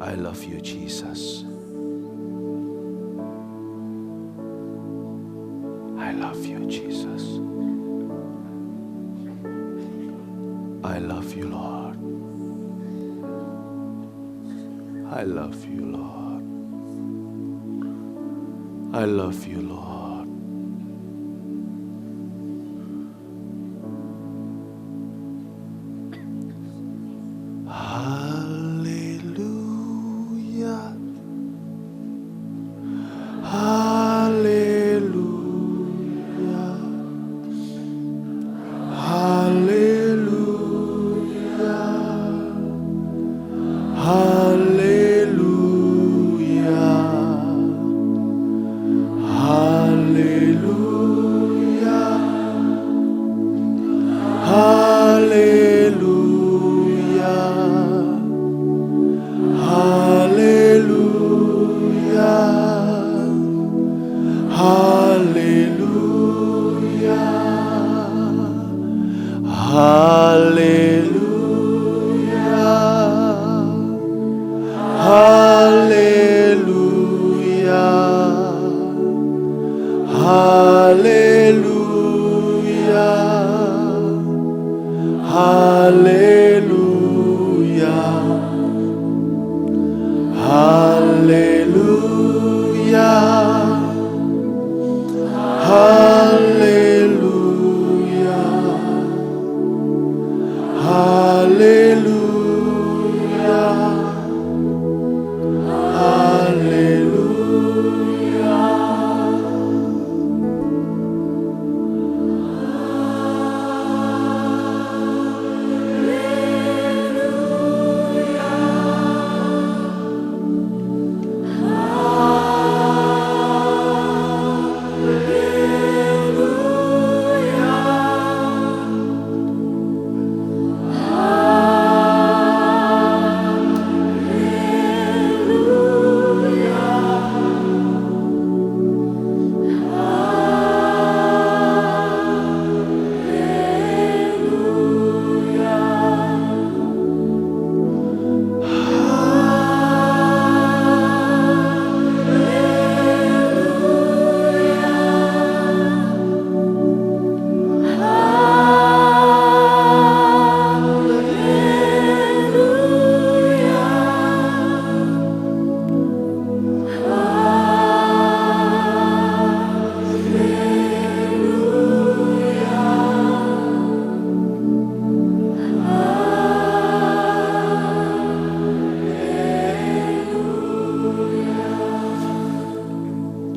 I love you, Jesus. I love you, Jesus. I love you, Lord. I love you, Lord. I love you, Lord. Hallelujah. Hallelujah. Hallelujah. Hallelujah. Hallelujah. Hallelujah. Hallelujah. Hallelujah.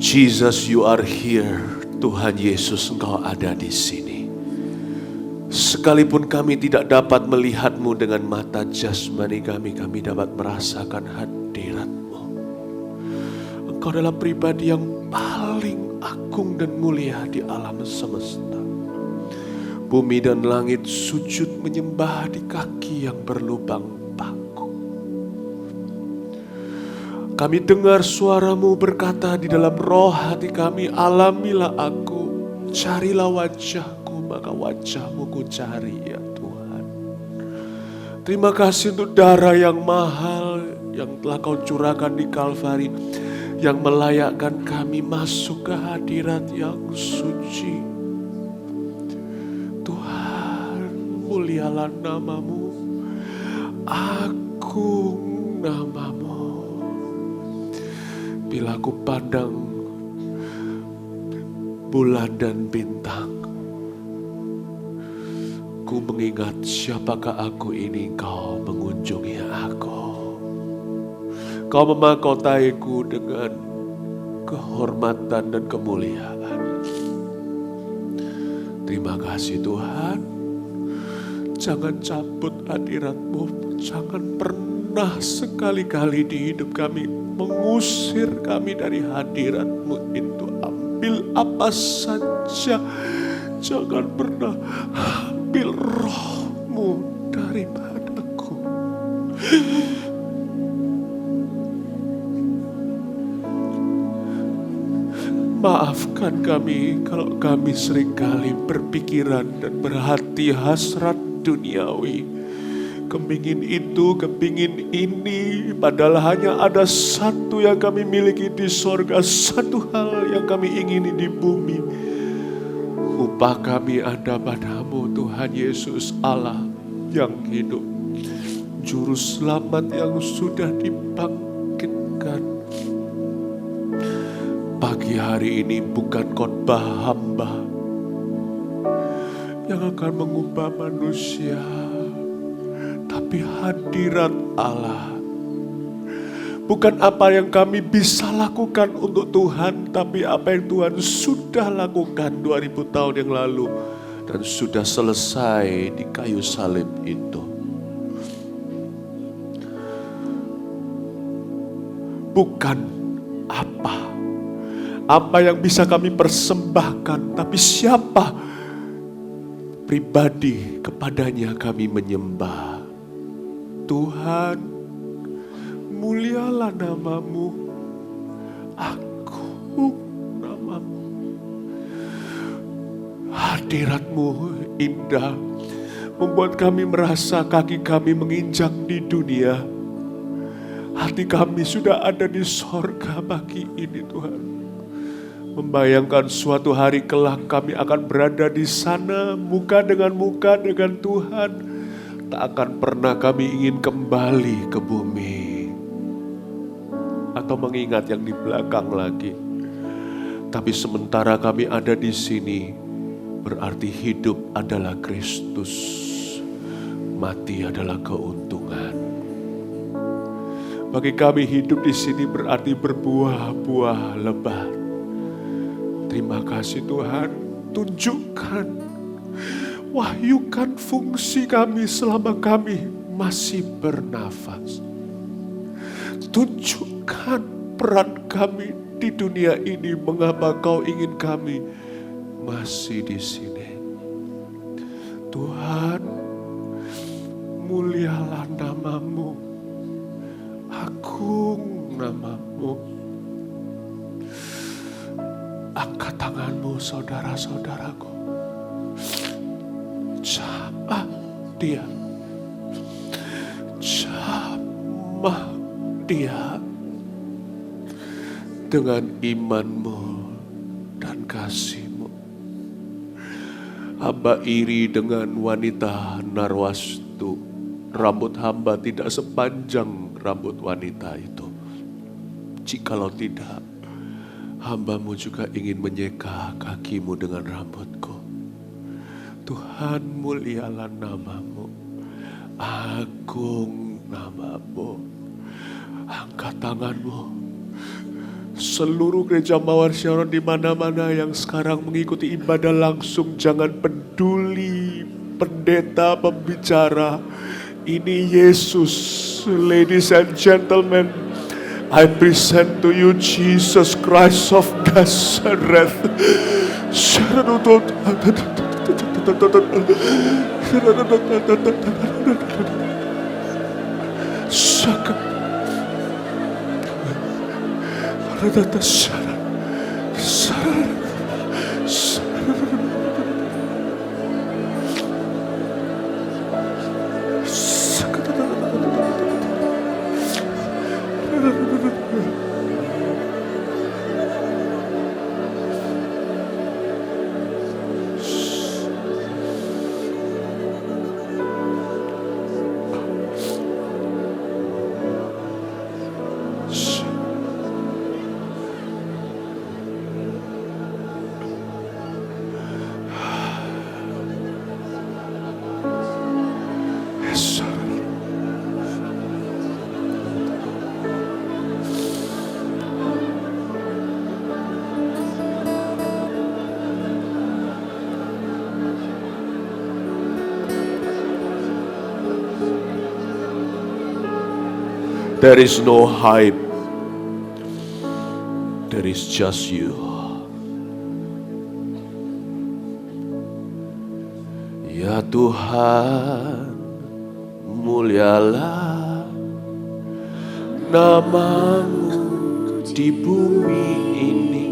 Jesus, you are here. Tuhan Yesus, Engkau ada di sini. Sekalipun kami tidak dapat melihat-Mu dengan mata jasmani kami dapat merasakan hadirat-Mu. Engkau adalah pribadi yang paling agung dan mulia di alam semesta. Bumi dan langit sujud menyembah di kaki yang berlubang paku. Kami dengar suara-Mu berkata di dalam roh hati kami, alamilah aku, carilah wajah-Ku, maka wajah-Mu ku cari ya Tuhan. Terima kasih untuk darah yang mahal yang telah Kau curahkan di Kalvari, yang melayakkan kami masuk ke hadirat yang suci. Tuhan, mulialah nama-Mu, agung nama-Mu. Bila aku pandang bulan dan bintang, ku mengingat siapakah aku ini, Kau mengunjungi aku. Kau memahkotaiku dengan kehormatan dan kemuliaan. Terima kasih Tuhan. Jangan cabut hadirat-Mu. Jangan pernah sekali-kali di hidup kami mengusir kami dari hadirat-Mu itu. Ambil apa saja. Jangan pernah ambil roh-Mu daripadaku. Maafkan kami kalau kami seringkali berpikiran dan berhati hasrat duniawi. kepingin itu, kepingin ini, padahal hanya ada satu yang kami miliki di sorga, satu hal yang kami ingini di bumi. Upah kami ada padamu, Tuhan Yesus Allah yang hidup, Juru Selamat yang sudah dibangkitkan. Pagi hari ini bukan khotbah hamba yang akan mengubah manusia, tapi hadirat Allah. Bukan apa yang kami bisa lakukan untuk Tuhan, tapi apa yang Tuhan sudah lakukan 2000 tahun yang lalu dan sudah selesai di kayu salib itu. Bukan apa yang bisa kami persembahkan, tapi siapa pribadi kepadanya kami menyembah. Tuhan, mulialah namamu, agung namamu. Hadiratmu indah, membuat kami merasa kaki kami menginjak di dunia. Hati kami sudah ada di sorga pagi ini, Tuhan. Membayangkan suatu hari kelak kami akan berada di sana muka dengan Tuhan. Tak akan pernah kami ingin kembali ke bumi atau mengingat yang di belakang lagi. Tapi sementara kami ada di sini, berarti hidup adalah Kristus, mati adalah keuntungan. Bagi kami hidup di sini berarti berbuah-buah lebat. Terima kasih Tuhan, tunjukkan, wahyukan fungsi kami selama kami masih bernafas. Tunjukkan peran kami di dunia ini, mengapa Kau ingin kami masih di sini. Tuhan, mulialah namamu, agung namamu. Angkat tanganmu saudara-saudaraku. Jamah dia. Jamah dia. Dengan imanmu dan kasihmu. Hamba iri dengan wanita Narwastu. Rambut hamba tidak sepanjang rambut wanita itu. Jikalau tidak, hamba-Mu juga ingin menyeka kakimu dengan rambutku. Tuhan, mulialah namamu, agung namamu. Angkat tanganmu. Seluruh gereja Mawar Syaron di mana-mana yang sekarang mengikuti ibadah langsung, jangan peduli pendeta pembicara. Ini Yesus, ladies and gentlemen. I present to you Jesus Christ of Nazareth. There is no hype. There is just you. Ya Tuhan, mulialah namamu di bumi ini.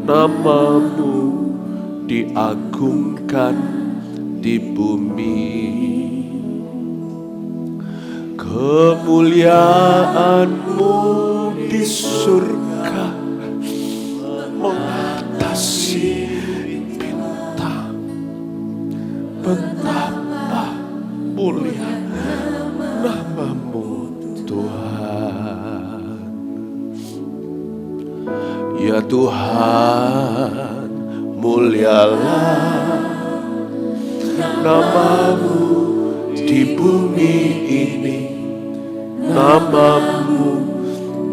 Namamu diagungkan di bumi. Kemuliaan-Mu di surga mengatasi bintang. Betapa mulia nama-Mu Tuhan. Ya Tuhan, mulialah nama-Mu di bumi ini. Nama-Mu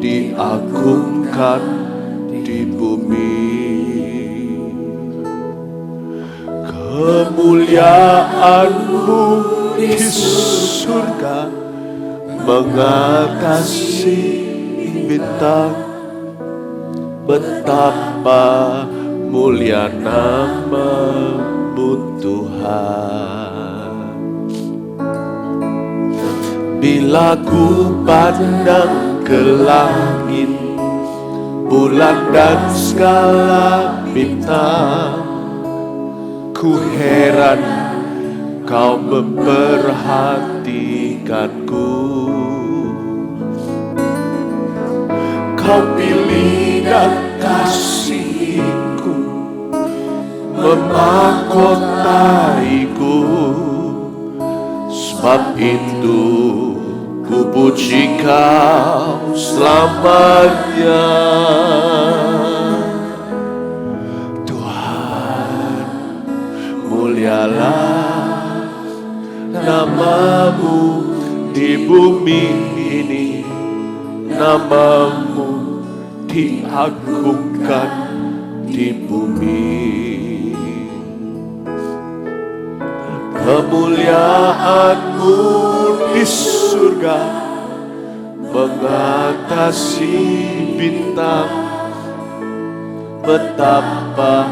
diagungkan di bumi. Kemuliaan-Mu di surga mengatasi bintang. Betapa mulia nama-Mu Tuhan. Bila ku pandang ke langit, bulan dan segala bintang, ku heran Kau memperhatikanku. Kau pilih dan kasihku, memahkotaiku. Sebab itu ku puji Kau selamanya. Tuhan, mulialah nama-Mu di bumi ini. Nama-Mu diagungkan di bumi. Kemuliaan-Mu di surga mengatasi bintang. Betapa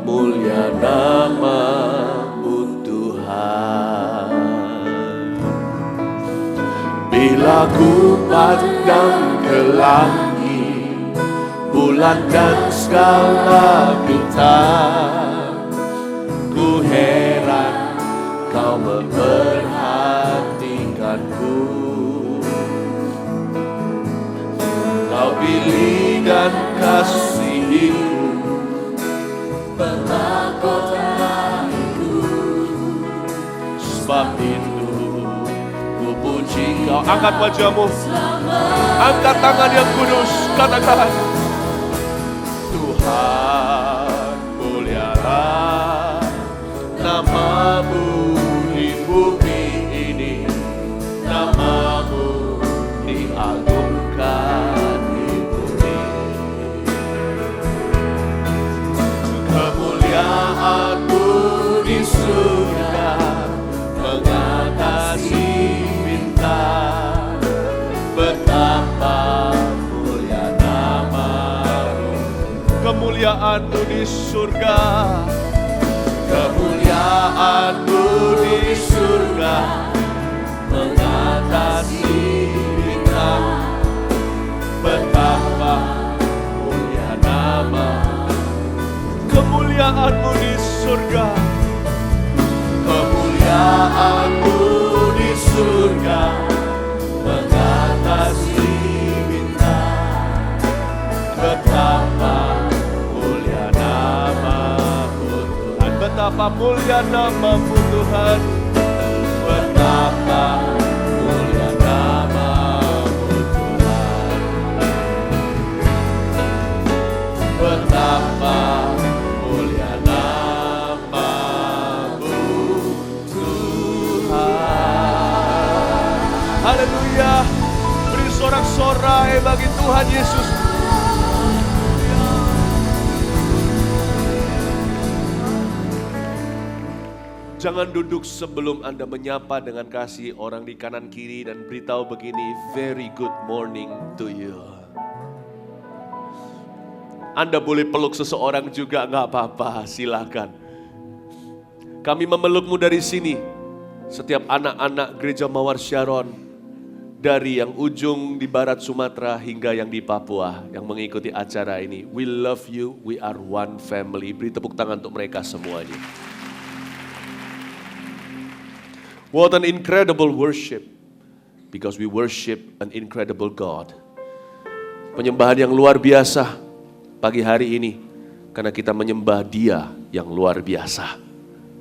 mulia nama-Mu Tuhan. Bila ku pandang ke langit, bulan dan segala bintang, ku heran Kau memperhatikanku. Kau pilih dan kasihiku, memahkotaiku. Sebab itu ku puji Kau. Angkat wajahmu, angkat tangan yang kudus, katakan, Tuhan, mulialah nama-Mu di bumi ini. Nama-Mu diagungkan di bumi. Kemuliaan-Mu di surga mengatasi bintang. Betapa mulia nama-Mu. Kemuliaan-Mu di surga. Kemuliaan-Mu di surga mengatasi bintang. Betapa mulia nama-Mu. Kemuliaan-Mu di surga. Kemuliaan-Mu di surga mengatasi bintang. Betapa mulia nama-Mu Tuhan. Betapa mulia nama-Mu Tuhan. Betapa mulia nama-Mu Tuhan. Betapa mulia nama-Mu Tuhan. Haleluya. Beri sorak-sorai bagi Tuhan Yesus. Jangan duduk sebelum Anda menyapa dengan kasih orang di kanan kiri dan beritahu begini, very good morning to you. Anda boleh peluk seseorang juga, gak apa-apa, silakan. Kami memelukmu dari sini, setiap anak-anak gereja Mawar Sharon, dari yang ujung di barat Sumatera hingga yang di Papua, yang mengikuti acara ini. We love you, we are one family. Beri tepuk tangan untuk mereka semuanya. What an incredible worship. because we worship an incredible God. Penyembahan yang luar biasa pagi hari ini karena kita menyembah Dia yang luar biasa.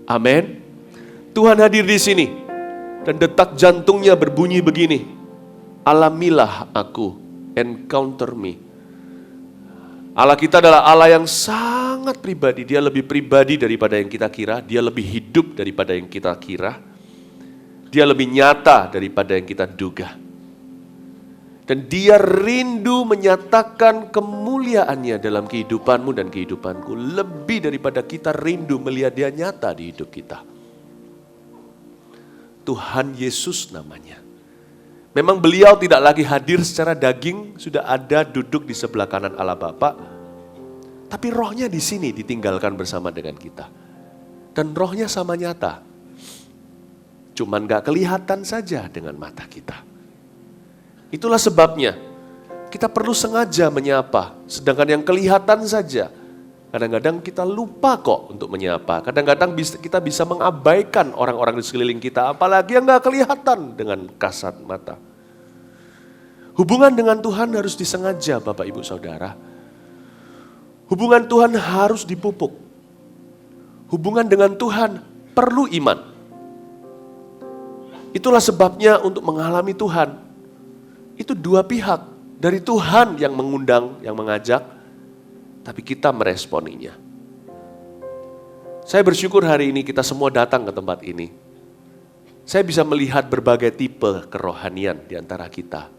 Amin. Tuhan hadir di sini dan detak jantungnya berbunyi begini. Alamilah aku, encounter me. Allah kita adalah Allah yang sangat pribadi. Dia lebih pribadi daripada yang kita kira. Dia lebih hidup daripada yang kita kira. Dia lebih nyata daripada yang kita duga. Dan Dia rindu menyatakan kemuliaannya dalam kehidupanmu dan kehidupanku. Lebih daripada kita rindu melihat Dia nyata di hidup kita. Tuhan Yesus namanya. Memang beliau tidak lagi hadir secara daging, sudah ada duduk di sebelah kanan Allah Bapa. Tapi rohnya di sini ditinggalkan bersama dengan kita. Dan rohnya sama nyata. Cuman gak kelihatan saja dengan mata kita. Itulah sebabnya kita perlu sengaja menyapa. Sedangkan yang kelihatan saja, kadang-kadang kita lupa kok untuk menyapa. Kadang-kadang kita bisa mengabaikan orang-orang di sekeliling kita. Apalagi yang gak kelihatan dengan kasat mata. Hubungan dengan Tuhan harus disengaja Bapak Ibu Saudara. Hubungan Tuhan harus dipupuk. Hubungan dengan Tuhan perlu iman. Itulah sebabnya untuk mengalami Tuhan, itu dua pihak. Dari Tuhan yang mengundang, yang mengajak, tapi kita meresponinya. Saya bersyukur hari ini kita semua datang ke tempat ini. Saya bisa melihat berbagai tipe kerohanian di antara kita.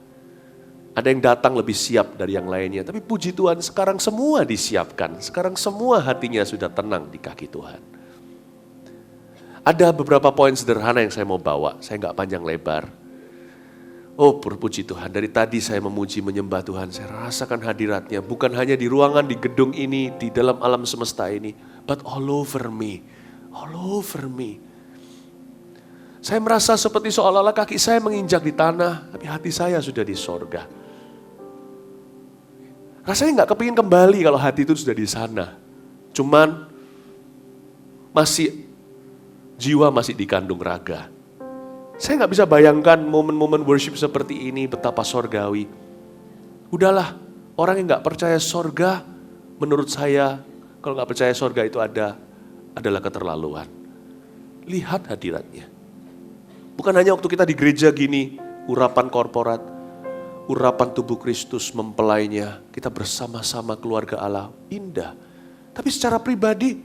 Ada yang datang lebih siap dari yang lainnya. Tapi puji Tuhan sekarang semua disiapkan. Sekarang semua hatinya sudah tenang di kaki Tuhan. Ada beberapa poin sederhana yang saya mau bawa. Saya nggak panjang lebar. Oh puji Tuhan, dari tadi saya memuji menyembah Tuhan. Saya rasakan hadiratnya. Bukan hanya di ruangan, di gedung ini, di dalam alam semesta ini. But all over me. All over me. Saya merasa seperti seolah-olah kaki saya menginjak di tanah. Tapi hati saya sudah di sorga. Rasanya nggak kepingin kembali kalau hati itu sudah di sana. Cuman jiwa masih dikandung raga. Saya nggak bisa bayangkan momen-momen worship seperti ini betapa sorgawi. Udahlah, orang yang nggak percaya sorga, menurut saya kalau nggak percaya sorga itu adalah keterlaluan. Lihat hadiratnya. Bukan hanya waktu kita di gereja gini, urapan korporat, urapan tubuh Kristus mempelainya, kita bersama-sama keluarga Allah, indah. Tapi secara pribadi,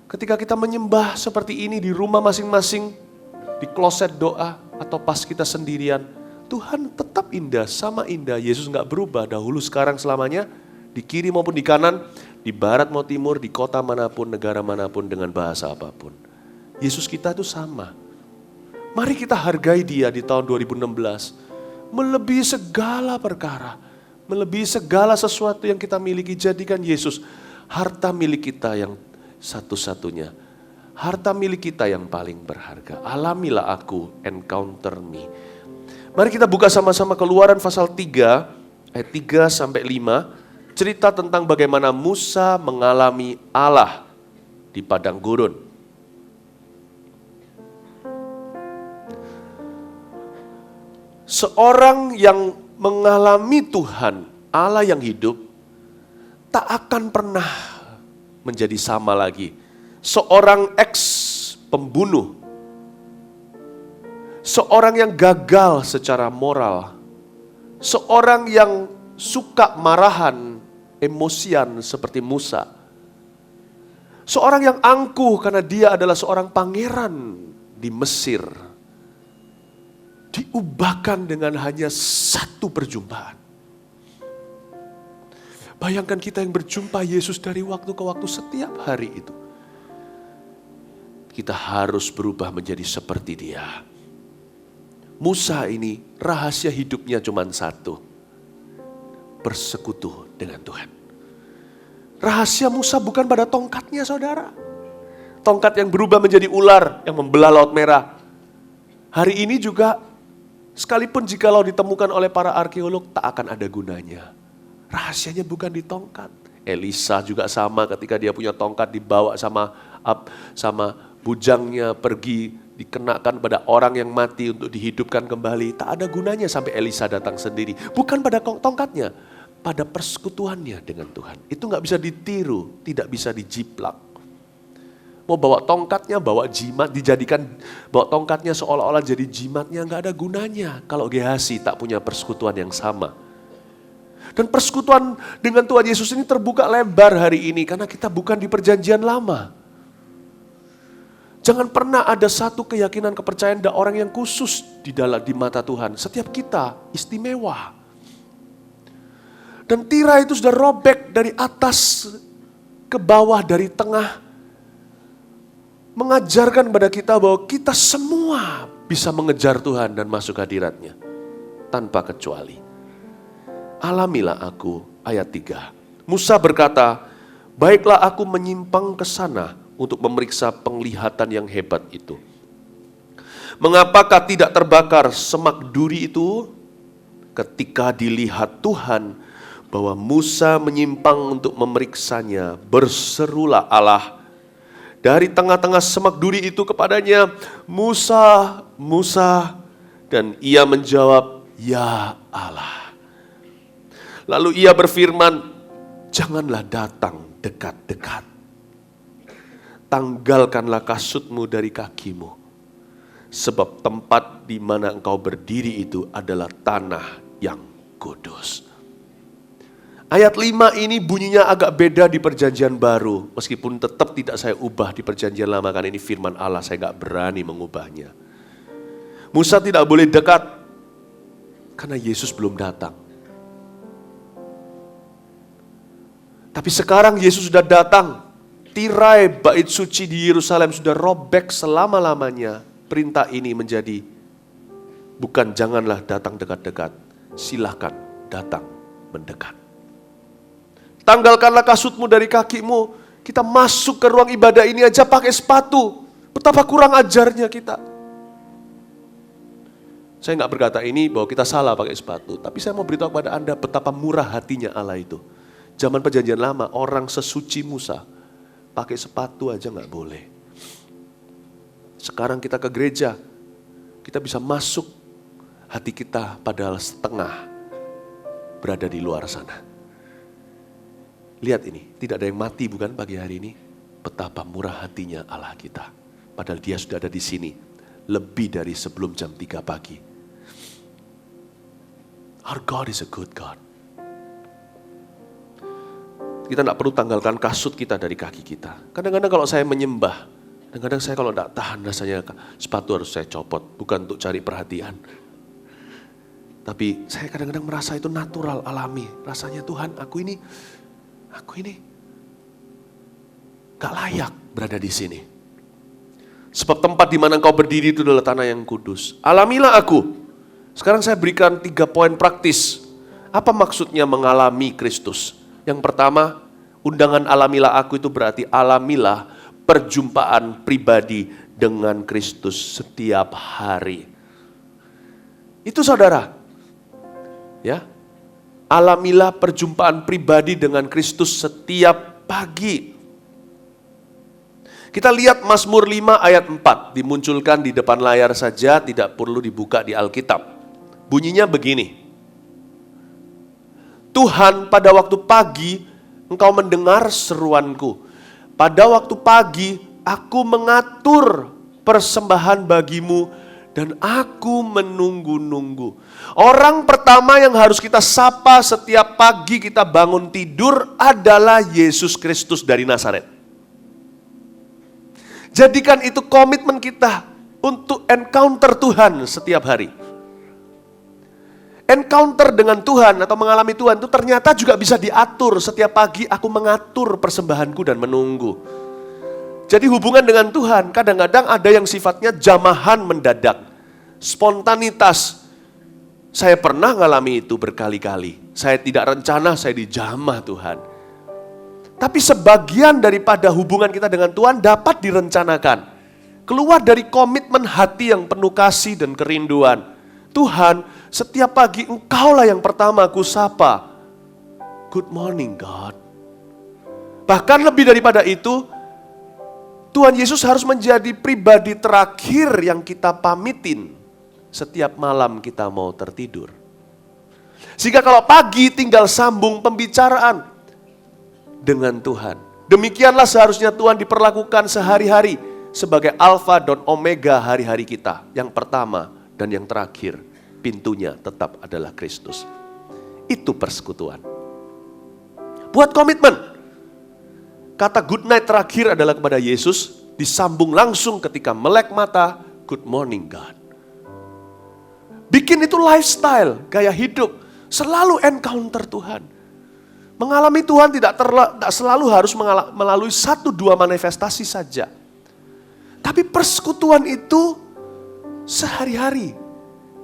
ketika kita menyembah seperti ini di rumah masing-masing, di kloset doa, atau pas kita sendirian, Tuhan tetap indah, sama indah. Yesus gak berubah, dahulu, sekarang, selamanya, di kiri maupun di kanan, di barat maupun timur, di kota manapun, negara manapun, dengan bahasa apapun. Yesus kita itu sama. Mari kita hargai Dia di tahun 2016. Melebihi segala perkara, melebihi segala sesuatu yang kita miliki, jadikan Yesus harta milik kita yang satu-satunya. Harta milik kita yang paling berharga. Alamilah aku, encounter me. Mari kita buka sama-sama Keluaran pasal 3, ayat 3 sampai 5. Cerita tentang bagaimana Musa mengalami Allah di padang gurun. Seorang yang mengalami Tuhan, Allah yang hidup, tak akan pernah menjadi sama lagi. Seorang pembunuh, seorang yang gagal secara moral, seorang yang suka marahan, emosian seperti Musa, seorang yang angkuh karena dia adalah seorang pangeran di Mesir, diubahkan dengan hanya satu perjumpaan. Bayangkan kita yang berjumpa Yesus dari waktu ke waktu setiap hari itu. Kita harus berubah menjadi seperti Dia. Musa ini rahasia hidupnya cuma satu. Bersekutu dengan Tuhan. Rahasia Musa bukan pada tongkatnya, saudara. Tongkat yang berubah menjadi ular yang membelah Laut Merah. Hari ini juga, sekalipun jikalau ditemukan oleh para arkeolog, tak akan ada gunanya. Rahasianya bukan di tongkat. Elisa juga sama, ketika dia punya tongkat dibawa sama bujangnya pergi dikenakan pada orang yang mati untuk dihidupkan kembali. Tak ada gunanya sampai Elisa datang sendiri. Bukan pada tongkatnya, pada persekutuannya dengan Tuhan. Itu gak bisa ditiru, tidak bisa dijiplak. Mau bawa tongkatnya, bawa jimat, bawa tongkatnya seolah-olah jadi jimatnya, gak ada gunanya. Kalau Gehazi tak punya persekutuan yang sama. Dan persekutuan dengan Tuhan Yesus ini terbuka lebar hari ini, karena kita bukan di perjanjian lama. Jangan pernah ada satu keyakinan, kepercayaan ada orang yang khusus di mata Tuhan. Setiap kita istimewa. Dan tirai itu sudah robek dari atas ke bawah, dari tengah. Mengajarkan pada kita bahwa kita semua bisa mengejar Tuhan dan masuk hadirat-Nya. Tanpa kecuali. Alamilah aku, ayat 3. Musa berkata, baiklah aku menyimpang ke sana untuk memeriksa penglihatan yang hebat itu. Mengapakah tidak terbakar semak duri itu? Ketika dilihat Tuhan bahwa Musa menyimpang untuk memeriksanya, berserulah Allah dari tengah-tengah semak duri itu kepadanya, Musa, Musa. Dan ia menjawab, ya Allah. Lalu ia berfirman, janganlah datang dekat-dekat. Tanggalkanlah kasutmu dari kakimu. Sebab tempat di mana engkau berdiri itu adalah tanah yang kudus. Ayat 5 ini bunyinya agak beda di perjanjian baru. Meskipun tetap tidak saya ubah di perjanjian lama, karena ini firman Allah, saya gak berani mengubahnya. Musa tidak boleh dekat, karena Yesus belum datang. Tapi sekarang Yesus sudah datang. Tirai bait suci di Yerusalem sudah robek selama-lamanya. Perintah ini menjadi bukan janganlah datang dekat-dekat, silahkan datang mendekat. Tanggalkanlah kasutmu dari kakimu. Kita masuk ke ruang ibadah ini aja pakai sepatu. Betapa kurang ajarnya kita. Saya nggak berkata ini bahwa kita salah pakai sepatu, tapi saya mau beritahu kepada Anda betapa murah hatinya Allah itu. Zaman perjanjian lama, orang sesuci Musa pakai sepatu aja nggak boleh. Sekarang kita ke gereja, kita bisa masuk, hati kita padahal setengah berada di luar sana. Lihat ini, tidak ada yang mati bukan pagi hari ini? Betapa murah hatinya Allah kita. Padahal Dia sudah ada di sini, lebih dari sebelum jam 3 pagi. Our God is a good God. Kita tidak perlu tanggalkan kasut kita dari kaki kita. Kadang-kadang kalau saya menyembah, kadang-kadang saya kalau tidak tahan rasanya sepatu harus saya copot. Bukan untuk cari perhatian. Tapi saya kadang-kadang merasa itu natural, alami. Rasanya Tuhan, aku ini gak layak berada di sini. Sebab tempat di mana engkau berdiri itu adalah tanah yang kudus. Alamilah aku. Sekarang saya berikan 3 poin praktis. Apa maksudnya mengalami Kristus? Yang pertama, undangan alamilah aku itu berarti alamilah perjumpaan pribadi dengan Kristus setiap hari. Itu saudara. Ya. Alamilah perjumpaan pribadi dengan Kristus setiap pagi. Kita lihat Mazmur 5 ayat 4. Dimunculkan di depan layar saja, tidak perlu dibuka di Alkitab. Bunyinya begini. Tuhan, pada waktu pagi engkau mendengar seruanku. Pada waktu pagi aku mengatur persembahan bagimu dan aku menunggu-nunggu. Orang pertama yang harus kita sapa setiap pagi kita bangun tidur adalah Yesus Kristus dari Nazaret. Jadikan itu komitmen kita untuk encounter Tuhan setiap hari. Encounter dengan Tuhan atau mengalami Tuhan itu ternyata juga bisa diatur. Setiap pagi aku mengatur persembahanku dan menunggu. Jadi hubungan dengan Tuhan kadang-kadang ada yang sifatnya jamahan mendadak. Spontanitas. Saya pernah ngalami itu berkali-kali. Saya tidak rencana, saya dijamah Tuhan. Tapi sebagian daripada hubungan kita dengan Tuhan dapat direncanakan. Keluar dari komitmen hati yang penuh kasih dan kerinduan. Tuhan, setiap pagi engkaulah yang pertama aku sapa. Good morning God. Bahkan lebih daripada itu, Tuhan Yesus harus menjadi pribadi terakhir yang kita pamitin setiap malam kita mau tertidur. Sehingga kalau pagi tinggal sambung pembicaraan dengan Tuhan. Demikianlah seharusnya Tuhan diperlakukan sehari-hari sebagai alfa dan omega hari-hari kita. Yang pertama dan yang terakhir, pintunya tetap adalah Kristus. Itu persekutuan. Buat komitmen. Kata good night terakhir adalah kepada Yesus, disambung langsung ketika melek mata, good morning God. Bikin itu lifestyle, gaya hidup, selalu encounter Tuhan. Mengalami Tuhan tidak selalu harus melalui 1-2 manifestasi saja. Tapi persekutuan itu sehari-hari.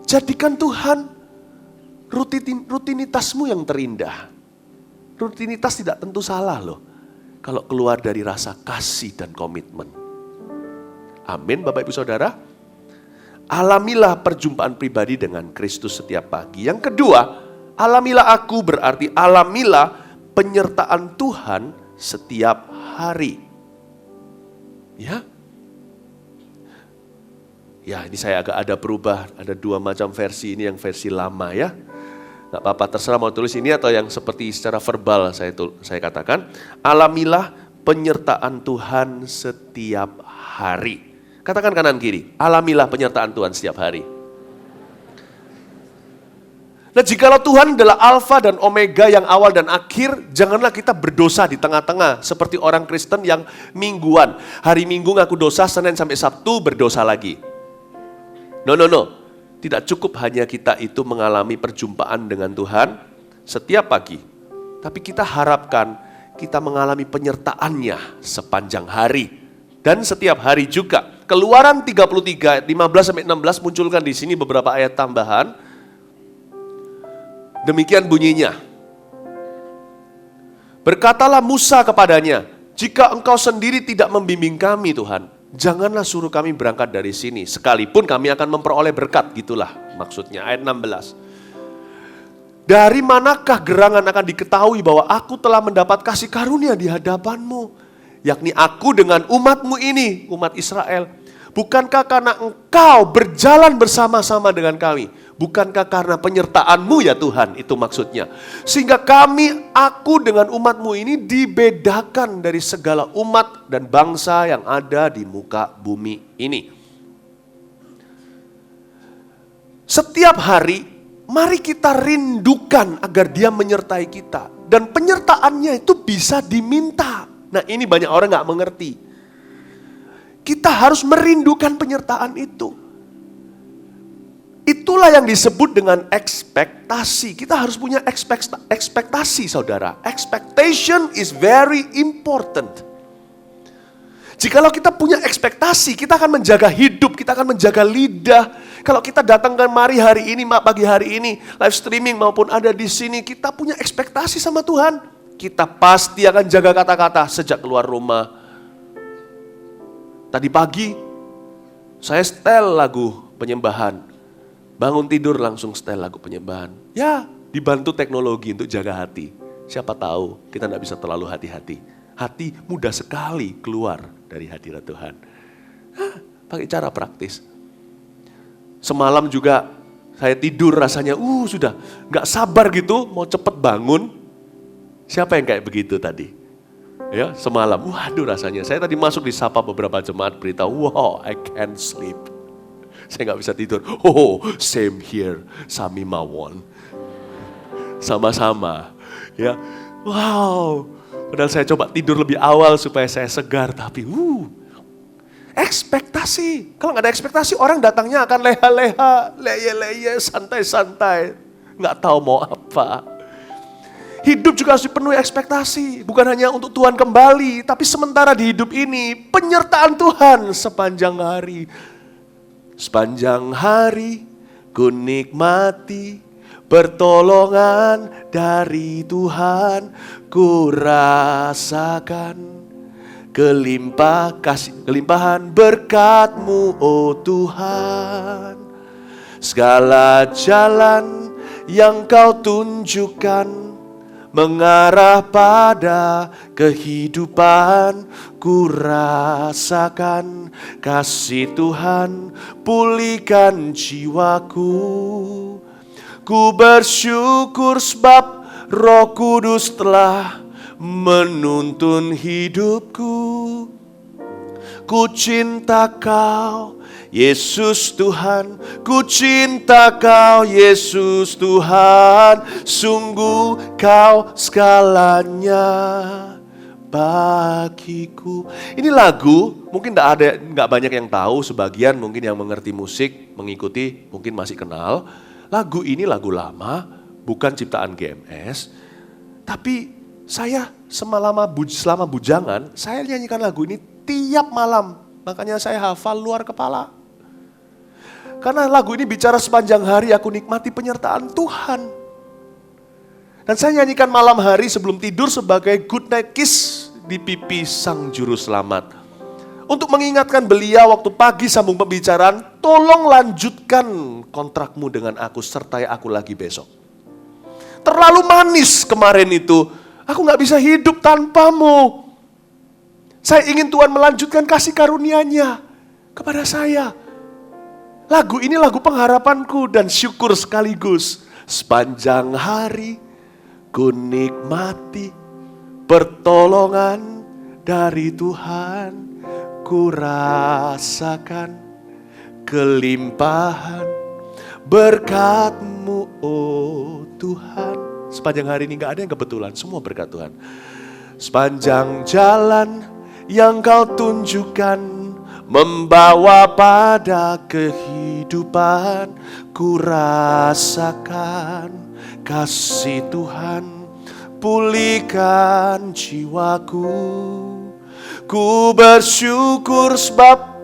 Jadikan Tuhan rutinitasmu yang terindah. Rutinitas tidak tentu salah loh. Kalau keluar dari rasa kasih dan komitmen. Amin Bapak Ibu Saudara. Alamilah perjumpaan pribadi dengan Kristus setiap pagi. Yang kedua, alamilah aku berarti alamilah penyertaan Tuhan setiap hari. Ya. Ya ini saya agak ada berubah, ada 2 macam versi, ini yang versi lama ya. Gak apa-apa, terserah mau tulis ini atau yang seperti secara verbal saya katakan. Alamilah penyertaan Tuhan setiap hari. Katakan kanan kiri, alamilah penyertaan Tuhan setiap hari. Nah jikalau Tuhan adalah alfa dan omega yang awal dan akhir, janganlah kita berdosa di tengah-tengah. Seperti orang Kristen yang mingguan. Hari Minggu ngaku dosa, Senin sampai Sabtu berdosa lagi. No. Tidak cukup hanya kita itu mengalami perjumpaan dengan Tuhan setiap pagi. Tapi kita harapkan kita mengalami penyertaannya sepanjang hari. Dan setiap hari juga. Keluaran 33, 15-16 munculkan di sini beberapa ayat tambahan. Demikian bunyinya. Berkatalah Musa kepadanya, jika engkau sendiri tidak membimbing kami Tuhan, janganlah suruh kami berangkat dari sini, sekalipun kami akan memperoleh berkat, gitulah maksudnya. Ayat 16. Dari manakah gerangan akan diketahui bahwa aku telah mendapat kasih karunia di hadapanmu, yakni aku dengan umatmu ini, umat Israel. Bukankah karena engkau berjalan bersama-sama dengan kami? Bukankah karena penyertaanmu ya Tuhan, itu maksudnya. Sehingga aku dengan umatmu ini dibedakan dari segala umat dan bangsa yang ada di muka bumi ini. Setiap hari, mari kita rindukan agar dia menyertai kita. Dan penyertaannya itu bisa diminta. Nah ini banyak orang gak mengerti. Kita harus merindukan penyertaan itu. Itulah yang disebut dengan ekspektasi. Kita harus punya ekspektasi saudara. Expectation is very important. Jikalau kita punya ekspektasi, kita akan menjaga hidup, kita akan menjaga lidah. Kalau kita datang ke mari hari ini, pagi hari ini, live streaming maupun ada di sini, kita punya ekspektasi sama Tuhan. Kita pasti akan jaga kata-kata sejak keluar rumah. Tadi pagi, saya setel lagu penyembahan. Bangun tidur langsung setel lagu penyembahan. Ya, dibantu teknologi untuk jaga hati. Siapa tahu kita tidak bisa terlalu hati-hati. Hati mudah sekali keluar dari hadirat Tuhan. Pakai cara praktis. Semalam juga saya tidur rasanya, sudah nggak sabar gitu, mau cepet bangun. Siapa yang kayak begitu tadi? Ya, semalam, waduh rasanya. Saya tadi masuk di sapa beberapa jemaat berita, wow, I can't sleep. Saya nggak bisa tidur. Oh, same here, sami mawon. Sama-sama. Ya, wow. Padahal saya coba tidur lebih awal supaya saya segar, tapi ekspektasi. Kalau nggak ada ekspektasi, orang datangnya akan leha-leha, leye-leye, santai-santai. Nggak tahu mau apa. Hidup juga harus dipenuhi ekspektasi. Bukan hanya untuk Tuhan kembali, tapi sementara di hidup ini, penyertaan Tuhan sepanjang hari. Sepanjang hari ku nikmati pertolongan dari Tuhan, ku rasakan kelimpahan berkat-Mu, oh Tuhan. Segala jalan yang Kau tunjukkan mengarah pada kehidupan. Ku rasakan kasih Tuhan, pulihkan jiwaku. Ku bersyukur sebab Roh Kudus telah menuntun hidupku. Ku cinta Kau, Yesus Tuhan, ku cinta Kau, Yesus Tuhan, sungguh Kau segalanya bagiku. Ini lagu mungkin nggak banyak yang tahu, sebagian mungkin yang mengerti musik, mengikuti, mungkin masih kenal. Lagu ini lagu lama, bukan ciptaan GMS, tapi saya selama bujangan, saya nyanyikan lagu ini tiap malam. Makanya saya hafal luar kepala. Karena lagu ini bicara sepanjang hari aku nikmati penyertaan Tuhan. Dan saya nyanyikan malam hari sebelum tidur sebagai good night kiss di pipi Sang Juru Selamat. Untuk mengingatkan beliau waktu pagi sambung pembicaraan, tolong lanjutkan kontrakmu dengan aku, sertai aku lagi besok. Terlalu manis kemarin itu, aku gak bisa hidup tanpamu. Saya ingin Tuhan melanjutkan kasih karunia-Nya kepada saya. Lagu ini lagu pengharapanku dan syukur sekaligus. Sepanjang hari ku nikmati pertolongan dari Tuhan. Ku rasakan kelimpahan berkat-Mu, oh Tuhan. Sepanjang hari ini gak ada yang kebetulan, semua berkat Tuhan. Sepanjang jalan yang Kau tunjukkan membawa pada kehidupan, ku rasakan kasih Tuhan, pulihkan jiwaku. Ku bersyukur sebab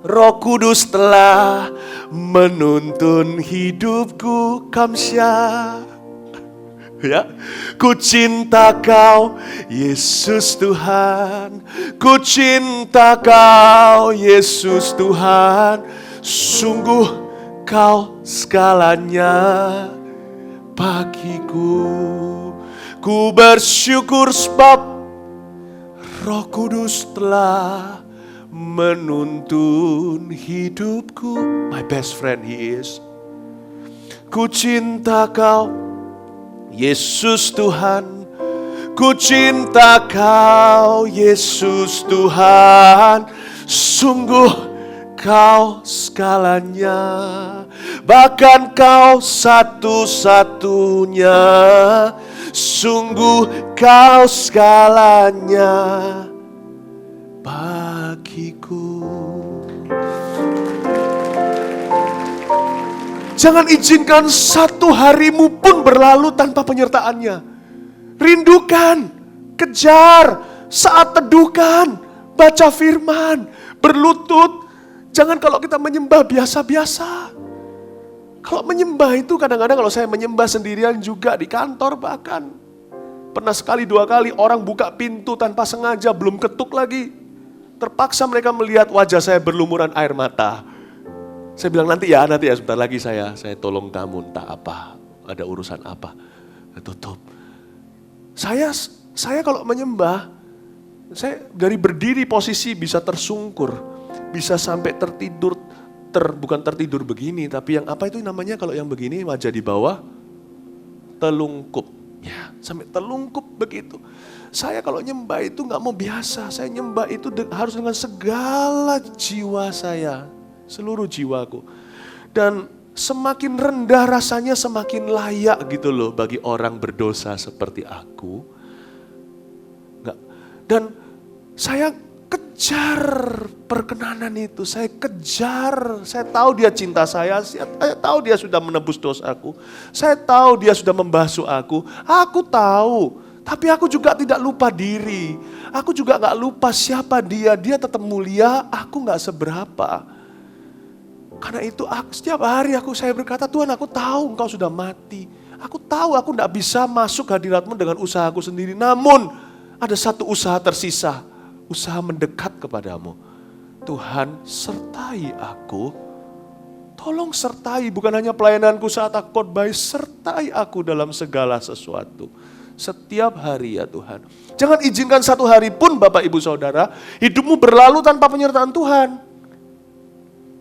Roh Kudus telah menuntun hidupku. Kamsya. Ya, ku cinta Kau, Yesus Tuhan. Ku cinta Kau, Yesus Tuhan. Sungguh Kau segalanya bagiku. Ku bersyukur sebab Roh Kudus telah menuntun hidupku. My best friend He is. Ku cinta Kau, Yesus Tuhan, ku cinta Kau, Yesus Tuhan, sungguh Kau segalanya, bahkan Kau satu-satunya, sungguh Kau segalanya bagiku. Jangan izinkan satu harimu pun berlalu tanpa penyertaan-Nya. Rindukan, kejar, saat teduhkan, baca firman, berlutut. Jangan kalau kita menyembah biasa-biasa. Kalau menyembah itu kadang-kadang kalau saya menyembah sendirian juga di kantor bahkan. Pernah sekali 2 kali orang buka pintu tanpa sengaja, belum ketuk lagi. Terpaksa mereka melihat wajah saya berlumuran air mata. Saya bilang nanti ya sebentar lagi saya tolong kamu entah apa, ada urusan apa. Tutup. Saya kalau menyembah, saya dari berdiri posisi bisa tersungkur, bisa sampai tertidur, bukan tertidur begini, tapi yang apa itu namanya kalau yang begini wajah di bawah, telungkup. Ya, sampai telungkup begitu. Saya kalau nyembah itu gak mau biasa, saya nyembah itu harus dengan segala jiwa saya. Seluruh jiwaku. Dan semakin rendah rasanya semakin layak gitu loh bagi orang berdosa seperti aku. Dan saya kejar perkenanan itu, saya kejar. Saya tahu Dia cinta saya tahu Dia sudah menebus dosaku. Saya tahu Dia sudah membasuh aku tahu. Tapi aku juga tidak lupa diri. Aku juga gak lupa siapa Dia tetap mulia, aku gak seberapa. Karena itu setiap hari saya berkata, Tuhan aku tahu Engkau sudah mati. Aku tahu aku tidak bisa masuk hadirat-Mu dengan usahaku sendiri. Namun ada satu usaha tersisa. Usaha mendekat kepadamu. Tuhan sertai aku. Tolong sertai bukan hanya pelayananku saat aku khotbah. Sertai aku dalam segala sesuatu. Setiap hari ya Tuhan. Jangan izinkan satu hari pun Bapak Ibu Saudara, hidupmu berlalu tanpa penyertaan Tuhan.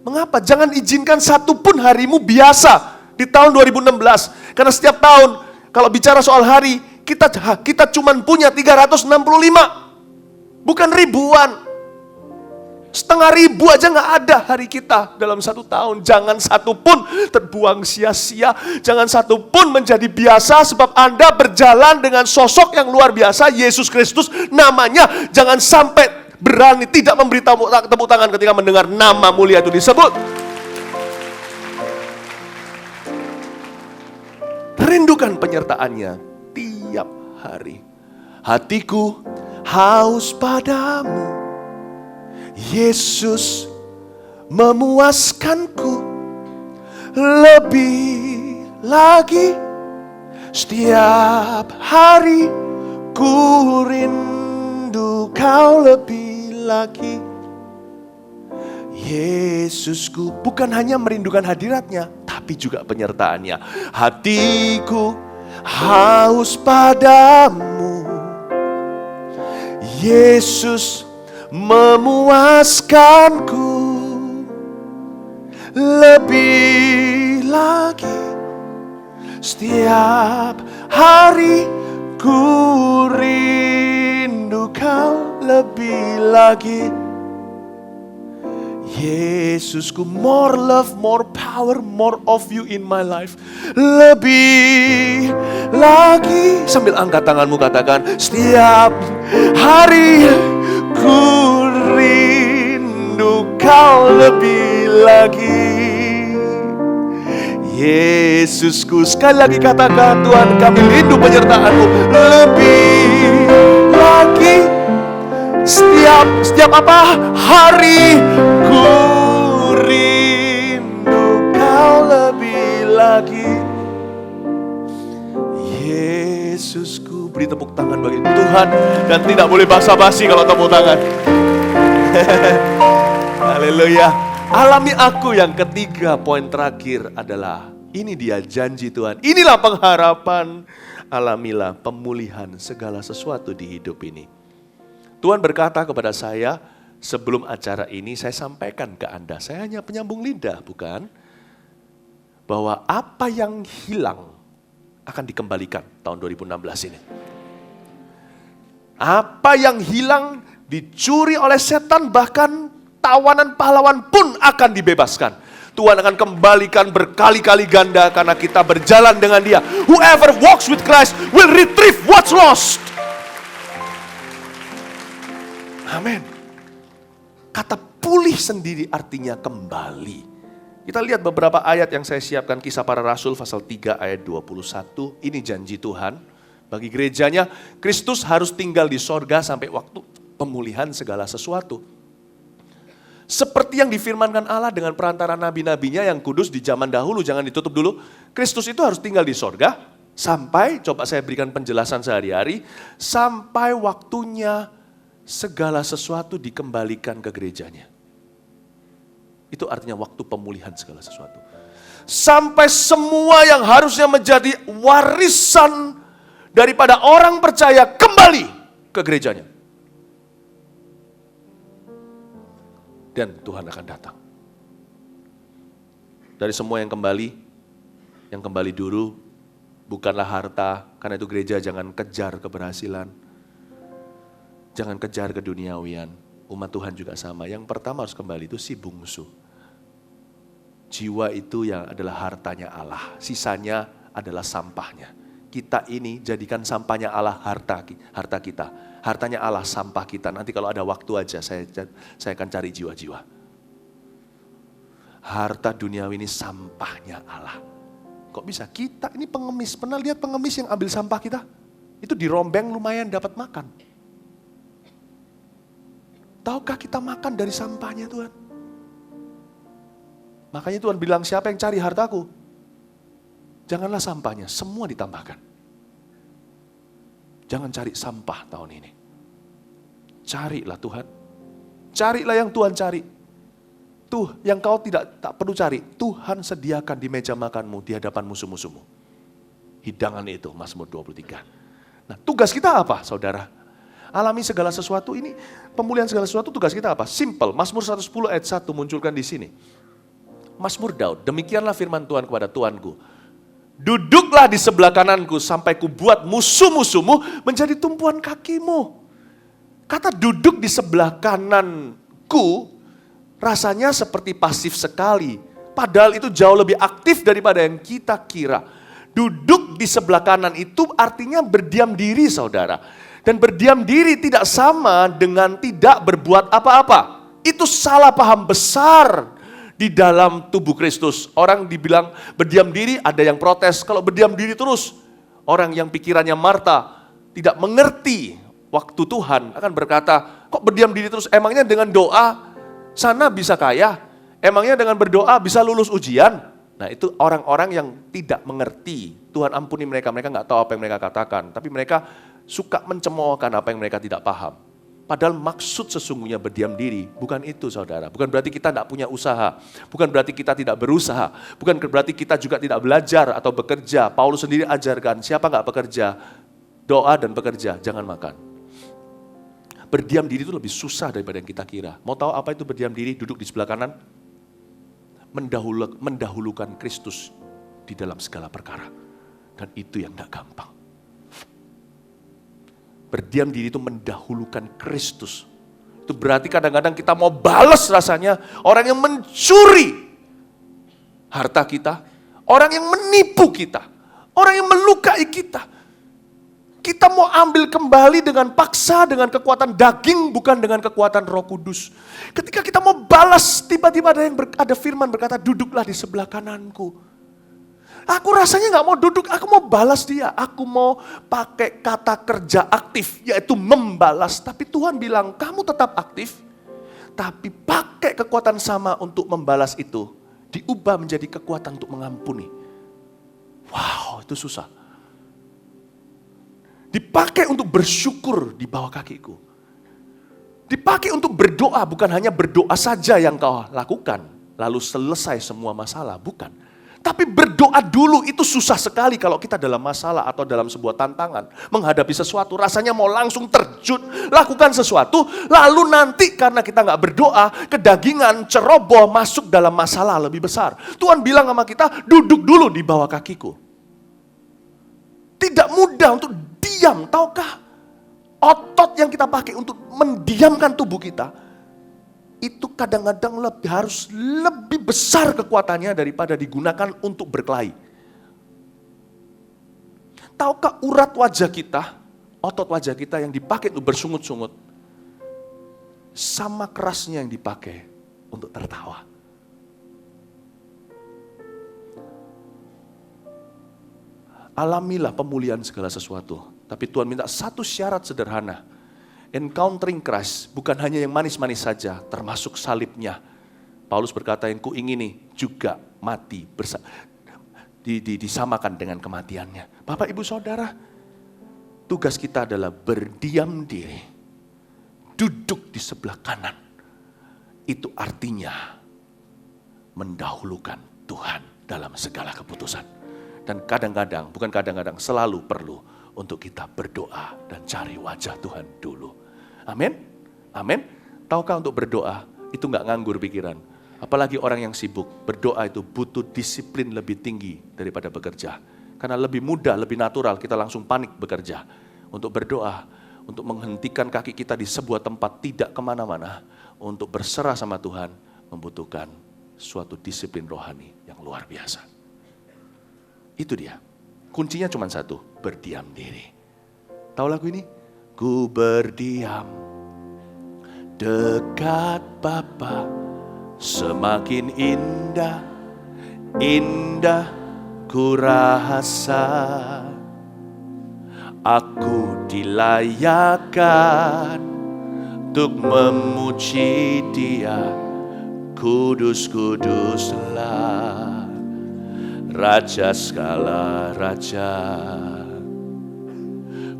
Mengapa? Jangan izinkan satu pun harimu biasa di tahun 2016. Karena setiap tahun, kalau bicara soal hari, kita cuma punya 365. Bukan ribuan. Setengah ribu aja gak ada hari kita dalam satu tahun. Jangan satu pun terbuang sia-sia. Jangan satu pun menjadi biasa, sebab Anda berjalan dengan sosok yang luar biasa, Yesus Kristus namanya. Jangan sampai berani tidak memberi tepuk tangan ketika mendengar nama mulia itu disebut. Rindukan penyertaannya tiap hari. Hatiku haus padamu, Yesus memuaskanku lebih lagi. Setiap hari ku rindu kau lebih lagi. Yesusku, bukan hanya merindukan hadiratnya, tapi juga penyertaannya. Hatiku haus padamu, Yesus memuaskanku lebih lagi. Setiap hari ku rindu kau lebih lagi. Yesusku, more love, more power, more of you in my life. Lebih lagi. Sambil angkat tanganmu katakan, setiap hari ku rindu kau lebih lagi. Yesusku, sekali lagi katakan, Tuhan kami rindu penyertaan-Mu lebih lagi. Setiap apa? Hari ku rindu kau lebih lagi. Yesusku, beri tepuk tangan bagi Tuhan. Dan tidak boleh basa-basi kalau tepuk tangan. Haleluya. Alami aku. Yang ketiga, poin terakhir adalah ini dia janji Tuhan. Inilah pengharapan. Alamilah pemulihan segala sesuatu di hidup ini. Tuhan berkata kepada saya, sebelum acara ini saya sampaikan ke Anda, saya hanya penyambung lidah, bukan? Bahwa apa yang hilang akan dikembalikan tahun 2016 ini. Apa yang hilang dicuri oleh setan, bahkan tawanan pahlawan pun akan dibebaskan. Tuhan akan kembalikan berkali-kali ganda karena kita berjalan dengan Dia. Whoever walks with Christ will retrieve what's lost. Amin. Kata pulih sendiri artinya kembali. Kita lihat beberapa ayat yang saya siapkan, Kisah Para Rasul pasal 3 ayat 21. Ini janji Tuhan bagi gerejanya. Kristus harus tinggal di sorga sampai waktu pemulihan segala sesuatu. Seperti yang difirmankan Allah dengan perantara nabi-nabinya yang kudus di zaman dahulu. Jangan ditutup dulu. Kristus itu harus tinggal di sorga sampai, coba saya berikan penjelasan sehari-hari, sampai waktunya segala sesuatu dikembalikan ke gerejanya. Itu artinya waktu pemulihan segala sesuatu. Sampai semua yang harusnya menjadi warisan daripada orang percaya kembali ke gerejanya. Dan Tuhan akan datang. Dari semua yang kembali dulu, bukanlah harta, karena itu gereja jangan kejar keberhasilan. Jangan kejar keduniawian. Umat Tuhan juga sama. Yang pertama harus kembali itu si bungsu. Jiwa itu yang adalah hartanya Allah. Sisanya adalah sampahnya. Kita ini jadikan sampahnya Allah harta kita. Hartanya Allah sampah kita. Nanti kalau ada waktu aja saya akan cari jiwa-jiwa. Harta duniawi ini sampahnya Allah. Kok bisa? Kita ini pengemis. Pernah lihat pengemis yang ambil sampah kita? Itu dirombeng lumayan dapat makan. Tahukah kita makan dari sampahnya Tuhan? Makanya Tuhan bilang, siapa yang cari hartaku? Janganlah sampahnya, semua ditambahkan. Jangan cari sampah tahun ini. Carilah Tuhan. Carilah yang Tuhan cari. Tuh, yang kau tak perlu cari, Tuhan sediakan di meja makanmu di hadapan musuh-musuhmu. Hidangan itu, Mazmur 23. Nah, tugas kita apa, saudara? Alami segala sesuatu ini, pemulihan segala sesuatu, tugas kita apa? Simple, Mazmur 110 ayat 1 munculkan di sini. Mazmur Daud, demikianlah firman Tuhan kepada Tuanku. Duduklah di sebelah kananku sampai kubuat musuh-musuhmu menjadi tumpuan kakimu. Kata duduk di sebelah kananku rasanya seperti pasif sekali. Padahal itu jauh lebih aktif daripada yang kita kira. Duduk di sebelah kanan itu artinya berdiam diri, saudara. Dan berdiam diri tidak sama dengan tidak berbuat apa-apa. Itu salah paham besar di dalam tubuh Kristus. Orang dibilang berdiam diri, ada yang protes. Kalau berdiam diri terus, orang yang pikirannya Marta tidak mengerti waktu Tuhan akan berkata, kok berdiam diri terus? Emangnya dengan doa sana bisa kaya? Emangnya dengan berdoa bisa lulus ujian? Nah, itu orang-orang yang tidak mengerti. Tuhan ampuni mereka, mereka nggak tahu apa yang mereka katakan. Tapi mereka suka mencemoohkan apa yang mereka tidak paham. Padahal maksud sesungguhnya berdiam diri, bukan itu, saudara. Bukan berarti kita tidak punya usaha. Bukan berarti kita tidak berusaha. Bukan berarti kita juga tidak belajar atau bekerja. Paulus sendiri ajarkan, siapa nggak bekerja? Doa dan bekerja, jangan makan. Berdiam diri itu lebih susah daripada yang kita kira. Mau tahu apa itu berdiam diri? Duduk di sebelah kanan. Mendahulukan Kristus di dalam segala perkara. Dan itu yang gak gampang. Berdiam diri itu mendahulukan Kristus. Itu berarti kadang-kadang kita mau balas rasanya orang yang mencuri harta kita, orang yang menipu kita, orang yang melukai kita. Kita mau ambil kembali dengan paksa, dengan kekuatan daging, bukan dengan kekuatan Roh Kudus. Ketika kita mau balas, tiba-tiba ada firman berkata, duduklah di sebelah kananku. Aku rasanya gak mau duduk, aku mau balas dia. Aku mau pakai kata kerja aktif, yaitu membalas. Tapi Tuhan bilang, kamu tetap aktif, tapi pakai kekuatan sama untuk membalas itu. Diubah menjadi kekuatan untuk mengampuni. Wow, itu susah. Dipakai untuk bersyukur di bawah kakiku. Dipakai untuk berdoa, bukan hanya berdoa saja yang kau lakukan, lalu selesai semua masalah, bukan. Tapi berdoa dulu, itu susah sekali kalau kita dalam masalah atau dalam sebuah tantangan. Menghadapi sesuatu, rasanya mau langsung terjun, lakukan sesuatu, lalu nanti karena kita gak berdoa, kedagingan, ceroboh, masuk dalam masalah lebih besar. Tuhan bilang sama kita, duduk dulu di bawah kakiku. Tidak mudah untuk diam, tahukah? Otot yang kita pakai untuk mendiamkan tubuh kita, itu kadang-kadang harus lebih besar kekuatannya daripada digunakan untuk berkelahi. Tahukah urat wajah kita, otot wajah kita yang dipakai untuk bersungut-sungut, sama kerasnya yang dipakai untuk tertawa. Alamilah pemulihan segala sesuatu. Tapi Tuhan minta satu syarat sederhana. Encountering Christ bukan hanya yang manis-manis saja, termasuk salibnya. Paulus berkata yang kuingini juga mati, disamakan dengan kematiannya. Bapak, Ibu, Saudara, tugas kita adalah berdiam diri. Duduk di sebelah kanan. Itu artinya mendahulukan Tuhan dalam segala keputusan. Dan kadang-kadang, bukan kadang-kadang, selalu perlu untuk kita berdoa dan cari wajah Tuhan dulu. Amin? Amin? Tahukah untuk berdoa itu gak nganggur pikiran. Apalagi orang yang sibuk, berdoa itu butuh disiplin lebih tinggi daripada bekerja. Karena lebih mudah, lebih natural, kita langsung panik bekerja. Untuk berdoa, untuk menghentikan kaki kita di sebuah tempat, tidak kemana-mana. Untuk berserah sama Tuhan, membutuhkan suatu disiplin rohani yang luar biasa. Itu dia. Kuncinya cuma satu, berdiam diri. Tahu lagu ini? Ku berdiam dekat Bapa, semakin indah, indah ku rasa. Aku dilayakkan untuk memuji Dia, kudus-kuduslah. Raja segala raja,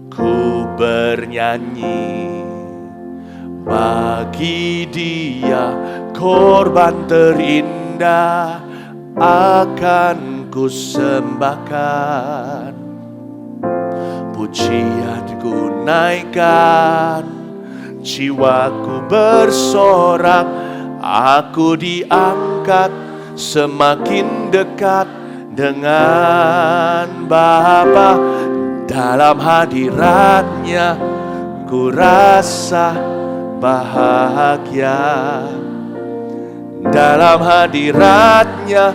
ku bernyanyi bagi Dia, korban terindah akan ku sembahkan. Pujianku naikkan, jiwaku bersorak, aku diangkat semakin dekat dengan Bapa. Dalam hadiratnya ku rasa bahagia. Dalam hadiratnya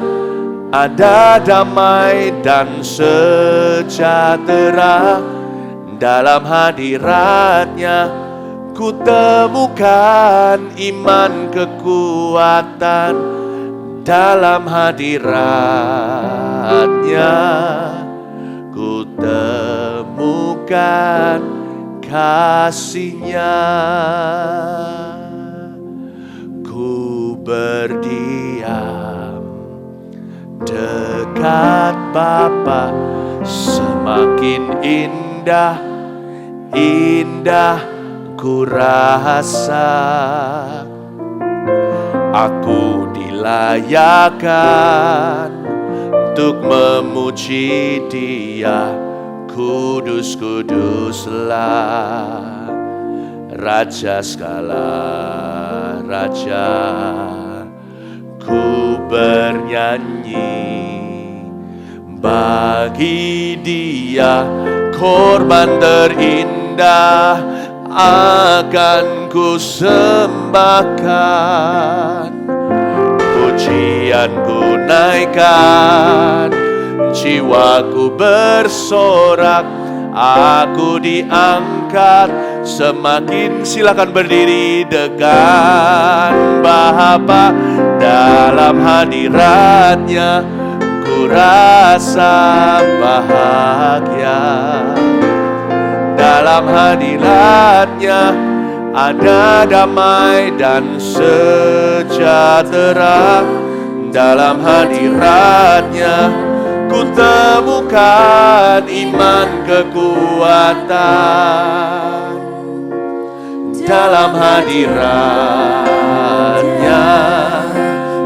ada damai dan sejahtera. Dalam hadiratnya ku temukan iman kekuatan. Dalam hadiratnya ku temukan kasih-Nya. Ku berdiam dekat Bapa, semakin indah, indah ku rasa. Aku dilayakkan untuk memuji Dia, kudus-kuduslah Raja segala raja. Ku bernyanyi bagi Dia, korban terindah akan ku sembahkan. Pujianku naikkan, jiwaku bersorak, aku diangkat semakin. Silakan berdiri dengan Bapa. Dalam hadiratnya ku rasa bahagia. Dalam hadiratnya ada damai dan sejahtera. Dalam hadiratnya ku temukan iman kekuatan. Dalam hadiratnya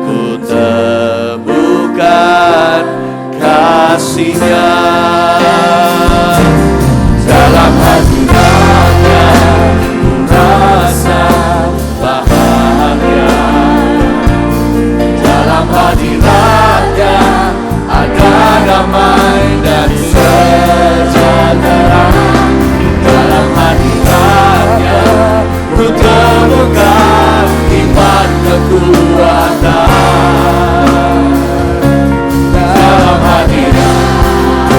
ku temukan kasih-Nya. Dalam hadiratnya ku rasa bahagia. Dalam hadiratnya ada damai dan sejahtera. Dalam hadiratnya ku temukan iman kekuatan. Dalam hadiratnya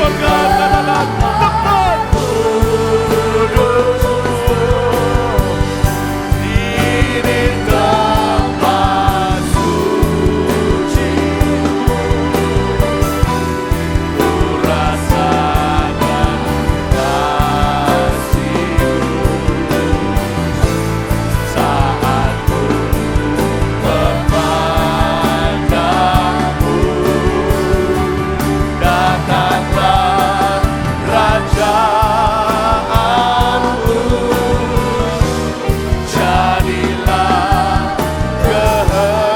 surga, katakan tempat kudus. Ini tempat suci, ku rasakan kasih-Mu saat ku memandang-Mu. Datanglah kerajaan-Mu, jadilah kehendak-Mu.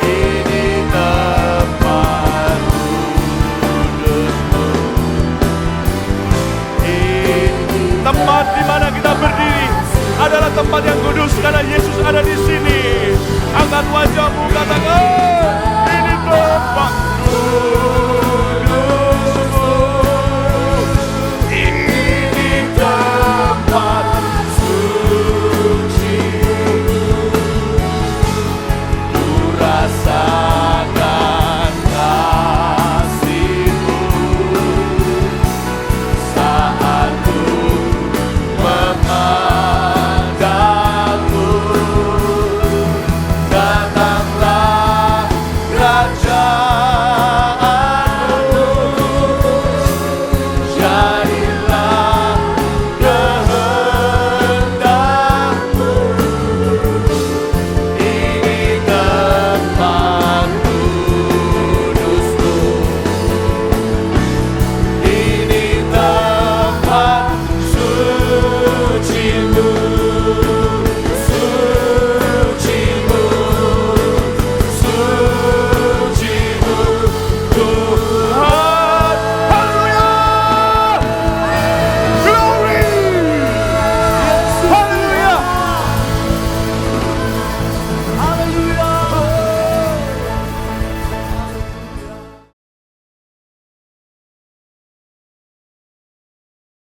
Ini tempat kudus-Mu. Tempat di mana kita berdiri adalah tempat yang kudus karena Yesus ada di sini. Angkat wajahmu,